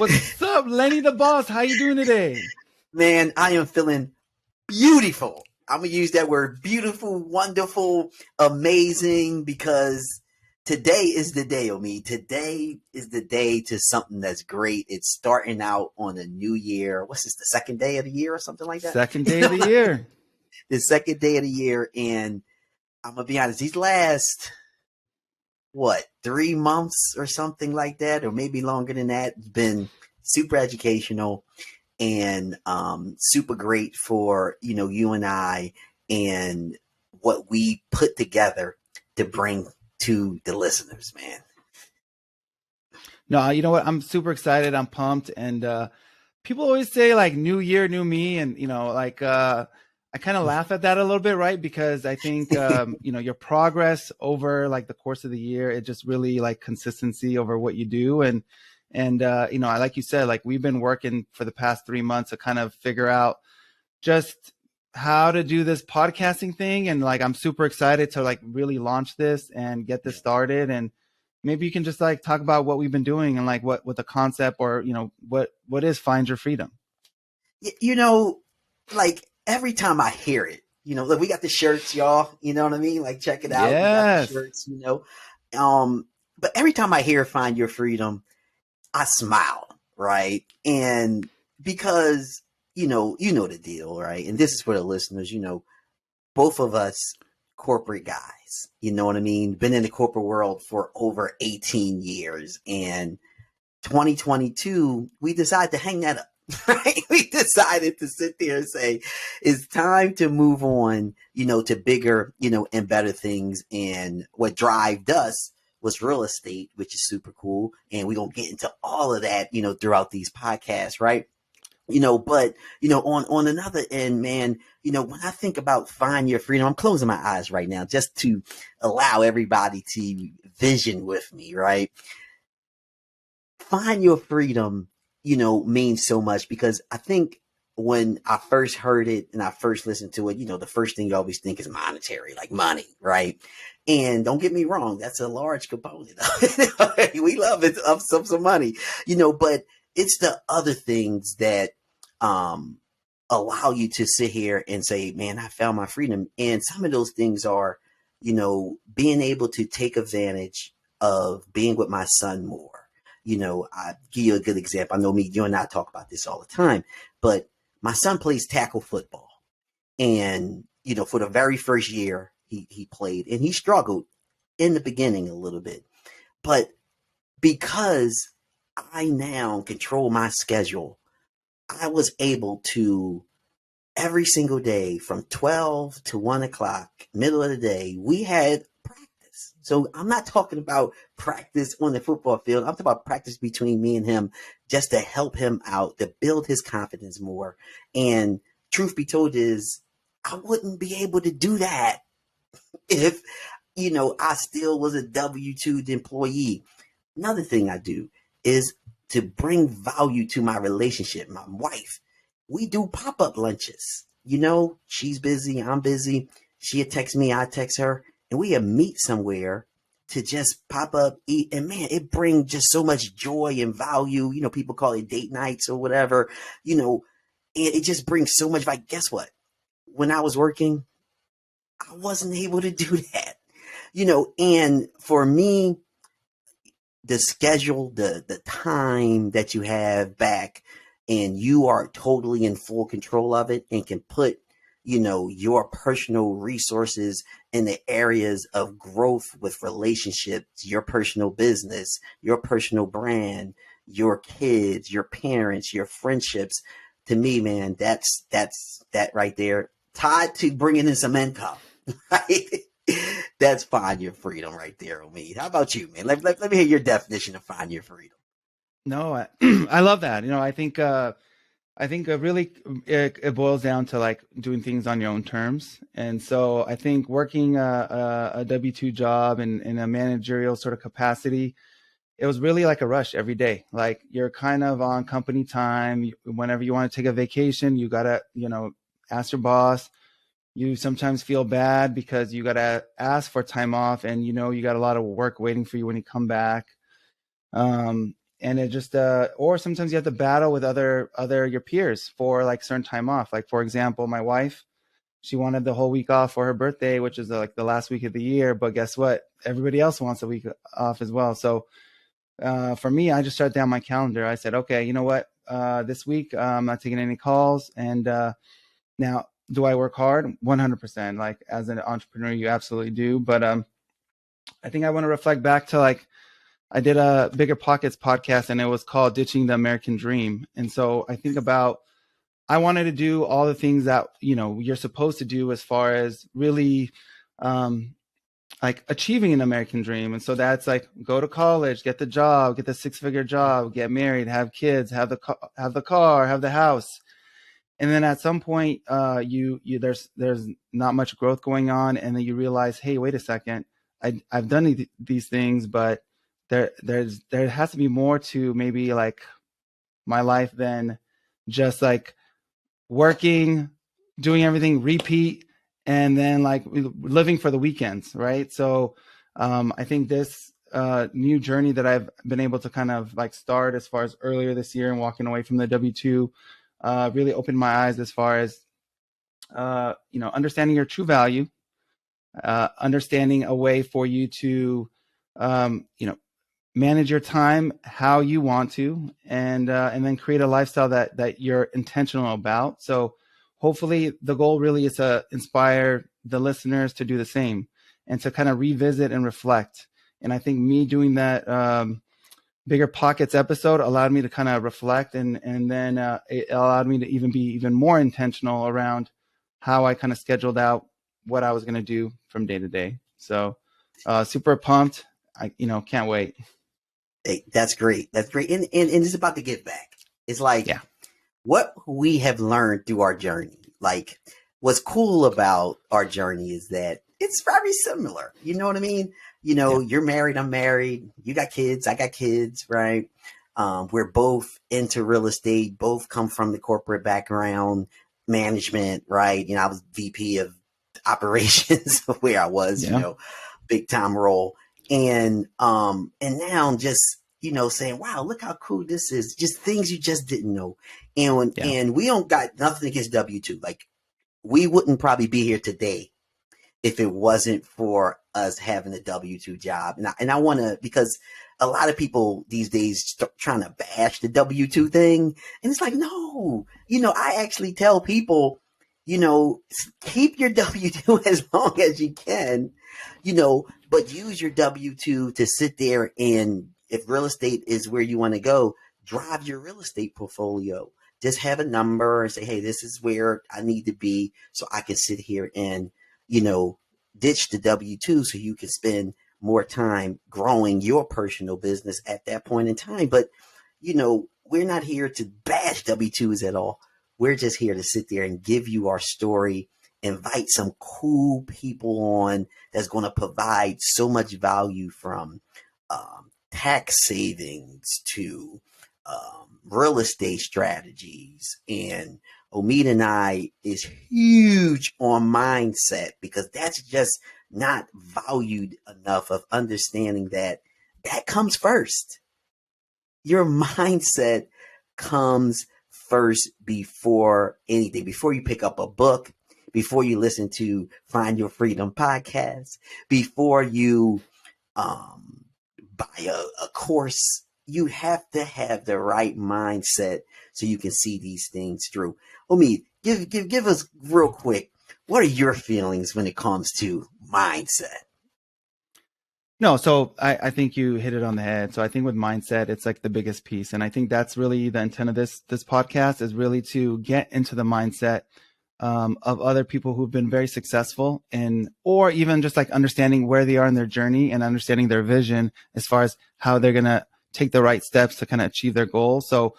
What's up, Lenny the Boss? How you doing today? Man, I am feeling beautiful. I'm going to use that word beautiful, wonderful, amazing, because today is the day, Omid. Today is the day to something that's great. It's starting out on a new year. What's this, the second day of the year or something like that? Second day of the year. The second day of the year. And I'm going to be honest, these last, 3 months or something like that, or maybe longer than that, it's been super educational and super great for you and I and what we put together to bring to the listeners, man. No, you know what? I'm super excited. I'm pumped. And people always say like new year, new me. And, I kind of laugh at that a little bit, right? Because I think, your progress over like the course of the year, it just really like consistency over what you do. And like you said, like we've been working for the past 3 months to kind of figure out just how to do this podcasting thing. And like, I'm super excited to like really launch this and get this started. And maybe you can just like talk about what we've been doing and like what the concept or, what is Find Your Freedom? Like every time I hear it, look, we got the shirts, y'all, you know what I mean? Like, check it out. Yes. We got the shirts, but every time I hear Find Your Freedom, I smile, right? And because, you know the deal, right? And this is for the listeners, both of us corporate guys, you know what I mean? Been in the corporate world for over 18 years. And 2022, we decided to hang that up, right? We decided to sit there and say, it's time to move on, to bigger, and better things. And what drove us was real estate, which is super cool. And we're going to get into all of that, throughout these podcasts, right? But, on another end, man, when I think about Find Your Freedom, I'm closing my eyes right now just to allow everybody to vision with me, right? Find Your Freedom, means so much because I think when I first heard it and I first listened to it, the first thing you always think is monetary, like money, right? And don't get me wrong, that's a large component of it. We love it, of some money, but it's the other things that allow you to sit here and say, man, I found my freedom. And some of those things are, being able to take advantage of being with my son more. I give you a good example. I know you and I talk about this all the time, but my son plays tackle football. And, for the very first year he played, and he struggled in the beginning a little bit. But because I now control my schedule, I was able to every single day from 12 to 1 o'clock, middle of the day, we had practice. So I'm not talking about practice on the football field. I'm talking about practice between me and him just to help him out, to build his confidence more. And truth be told is I wouldn't be able to do that if, I still was a W-2 employee. Another thing I do is to bring value to my relationship, my wife. We do pop-up lunches. She's busy, I'm busy. She'll text me, I text her, and we meet somewhere to just pop up, eat. And man, it brings just so much joy and value. People call it date nights or whatever. It just brings so much. Like, guess what? When I was working, I wasn't able to do that. And for me, the schedule, the time that you have back, and you are totally in full control of it and can put, your personal resources in the areas of growth with relationships, your personal business, your personal brand, your kids, your parents, your friendships. To me, man, that's that right there, tied to bringing in some income, right? That's Find Your Freedom right there, Omid. How about you, man? Let me hear your definition of Find Your Freedom. No, I love that. I think really it boils down to like doing things on your own terms. And so I think working a W-2 job in a managerial sort of capacity, it was really like a rush every day. Like you're kind of on company time. Whenever you want to take a vacation, you got to, ask your boss. You sometimes feel bad because you got to ask for time off and, you got a lot of work waiting for you when you come back. And it just, or sometimes you have to battle with your peers for like certain time off. Like, for example, my wife, she wanted the whole week off for her birthday, which is like the last week of the year. But guess what? Everybody else wants a week off as well. So for me, I just shut down my calendar. I said, okay, you know what? This week, I'm not taking any calls. And now, do I work hard? 100%. Like as an entrepreneur, you absolutely do. But I think I want to reflect back to like, I did a Bigger Pockets podcast and it was called Ditching the American Dream. And so I think about, I wanted to do all the things that, you're supposed to do as far as really like achieving an American dream. And so that's like, go to college, get the job, get the 6-figure job, get married, have kids, have the car, have the house. And then at some point, there's not much growth going on. And then you realize, hey, wait a second, I've done these things, but there has to be more to maybe like my life than just like working, doing everything, repeat, and then like living for the weekends, right? So I think this new journey that I've been able to kind of like start as far as earlier this year and walking away from the W-2 really opened my eyes as far as understanding your true value, understanding a way for you to manage your time how you want to, and then create a lifestyle that you're intentional about. So hopefully the goal really is to inspire the listeners to do the same and to kind of revisit and reflect. And I think me doing that Bigger Pockets episode allowed me to kind of reflect, and then it allowed me to be even more intentional around how I kind of scheduled out what I was going to do from day to day. So super pumped. I can't wait. Hey, that's great. That's great. And it's about to give back. It's like what we have learned through our journey. Like what's cool about our journey is that it's very similar. You know what I mean? You're married, I'm married. You got kids, I got kids, right? We're both into real estate, both come from the corporate background, management, right? I was VP of operations where I was, big time role. And now I'm just, saying, wow, look how cool this is. Just things you just didn't know. And we don't got nothing against W-2. Like we wouldn't probably be here today if it wasn't for us having a W-2 job. And I want to, because a lot of people these days start trying to bash the W-2 thing. And it's like, no, I actually tell people, keep your W-2 as long as you can, but use your W-2 to sit there and if real estate is where you want to go, drive your real estate portfolio. Just have a number and say, hey, this is where I need to be so I can sit here and, ditch the W-2 so you can spend more time growing your personal business at that point in time. But, we're not here to bash W-2s at all. We're just here to sit there and give you our story, invite some cool people on that's going to provide so much value from tax savings to real estate strategies. And Omid and I is huge on mindset because that's just not valued enough of understanding that comes first. Your mindset comes first before anything, before you pick up a book, before you listen to Find Your Freedom podcast, before you buy a course. You have to have the right mindset so you can see these things through. Omid, give us real quick, what are your feelings when it comes to mindset? No, so I think you hit it on the head. So I think with mindset, it's like the biggest piece. And I think that's really the intent of this podcast is really to get into the mindset of other people who've been very successful or even just like understanding where they are in their journey and understanding their vision as far as how they're going to take the right steps to kind of achieve their goals. So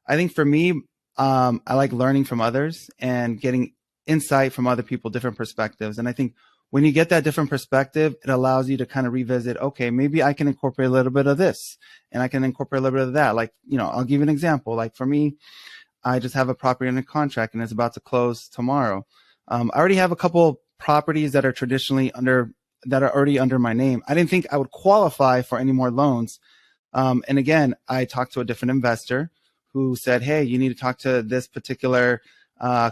I think for me, I like learning from others and getting insight from other people, different perspectives. And I think when you get that different perspective, it allows you to kind of revisit, okay, maybe I can incorporate a little bit of this and I can incorporate a little bit of that. Like, I'll give you an example. Like for me, I just have a property under contract and it's about to close tomorrow. I already have a couple properties that are already under my name. I didn't think I would qualify for any more loans. And again, I talked to a different investor who said, hey, you need to talk to this particular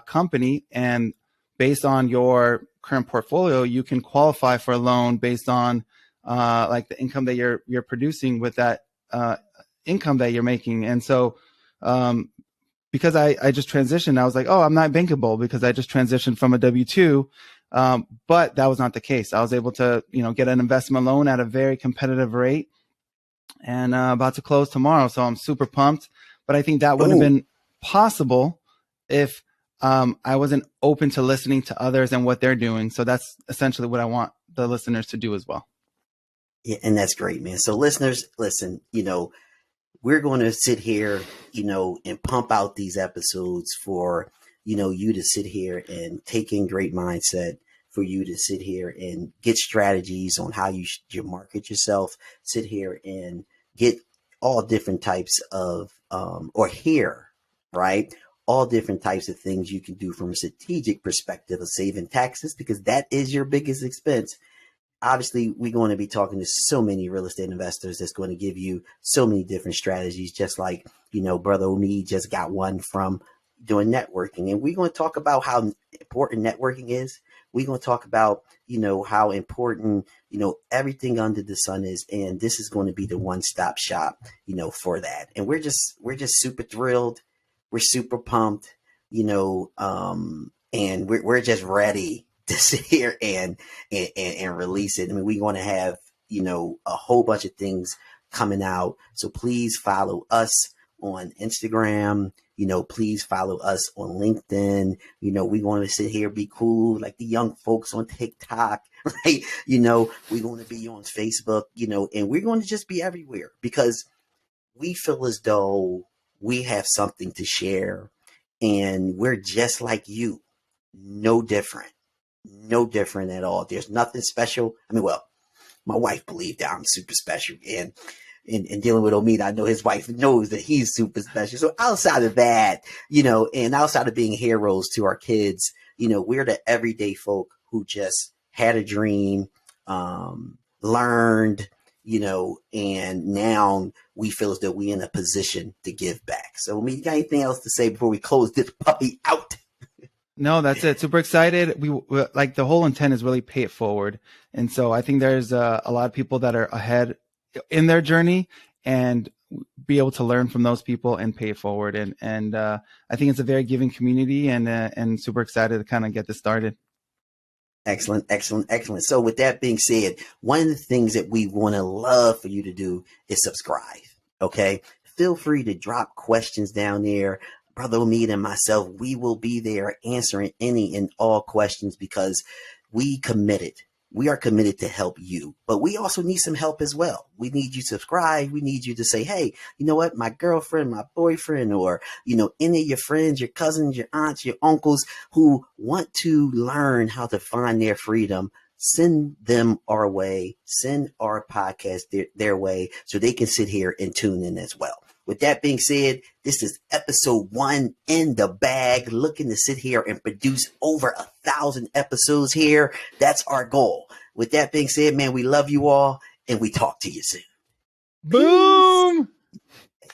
company. And based on your current portfolio, you can qualify for a loan based on like the income that you're producing with that income that you're making. And so because I just transitioned, I was like, oh, I'm not bankable because I just transitioned from a W-2. But that was not the case. I was able to, get an investment loan at a very competitive rate and about to close tomorrow. So I'm super pumped. But I think that wouldn't have been possible if I wasn't open to listening to others and what they're doing. So that's essentially what I want the listeners to do as well. Yeah, and that's great, man. So listeners, listen, we're going to sit here, and pump out these episodes for, you to sit here and take in great mindset, for you to sit here and get strategies on how you market yourself, sit here and get all different types of, or hear, right? All different types of things you can do from a strategic perspective of saving taxes, because that is your biggest expense. Obviously, we're going to be talking to so many real estate investors that's going to give you so many different strategies, just like, Brother Omid just got one from doing networking. And we're going to talk about how important networking is. We're going to talk about, how important, everything under the sun is. And this is going to be the one-stop shop, for that. And we're just super thrilled. We're super pumped, and we're just ready to sit here and release it. I mean, we're going to have, a whole bunch of things coming out. So please follow us on Instagram. Please follow us on LinkedIn. We're going to sit here, be cool, like the young folks on TikTok, right? We're going to be on Facebook, and we're going to just be everywhere because we feel as though we have something to share and we're just like you, no different. No different at all. There's nothing special. I mean, well, my wife believed that I'm super special, and in dealing with Omid, I know his wife knows that he's super special. So outside of that, and outside of being heroes to our kids, we're the everyday folk who just had a dream, learned, and now we feel as though we're in a position to give back. So, Omid, you got anything else to say before we close this puppy out? No, that's it. Super excited. We like the whole intent is really pay it forward. And so I think there's a lot of people that are ahead in their journey and be able to learn from those people and pay it forward. And I think it's a very giving community and super excited to kind of get this started. Excellent, excellent, excellent. So with that being said, one of the things that we want to love for you to do is subscribe. Okay. Feel free to drop questions down there. Brother Omid and myself, we will be there answering any and all questions because we are committed to help you, but we also need some help as well. We need you to subscribe. We need you to say, hey, you know what? My girlfriend, my boyfriend, or, any of your friends, your cousins, your aunts, your uncles who want to learn how to find their freedom, send them our way, send our podcast their way so they can sit here and tune in as well. With that being said, this is episode 1 in the bag, looking to sit here and produce over 1,000 episodes here. That's our goal. With that being said, man, we love you all and we talk to you soon. Boom! Peace.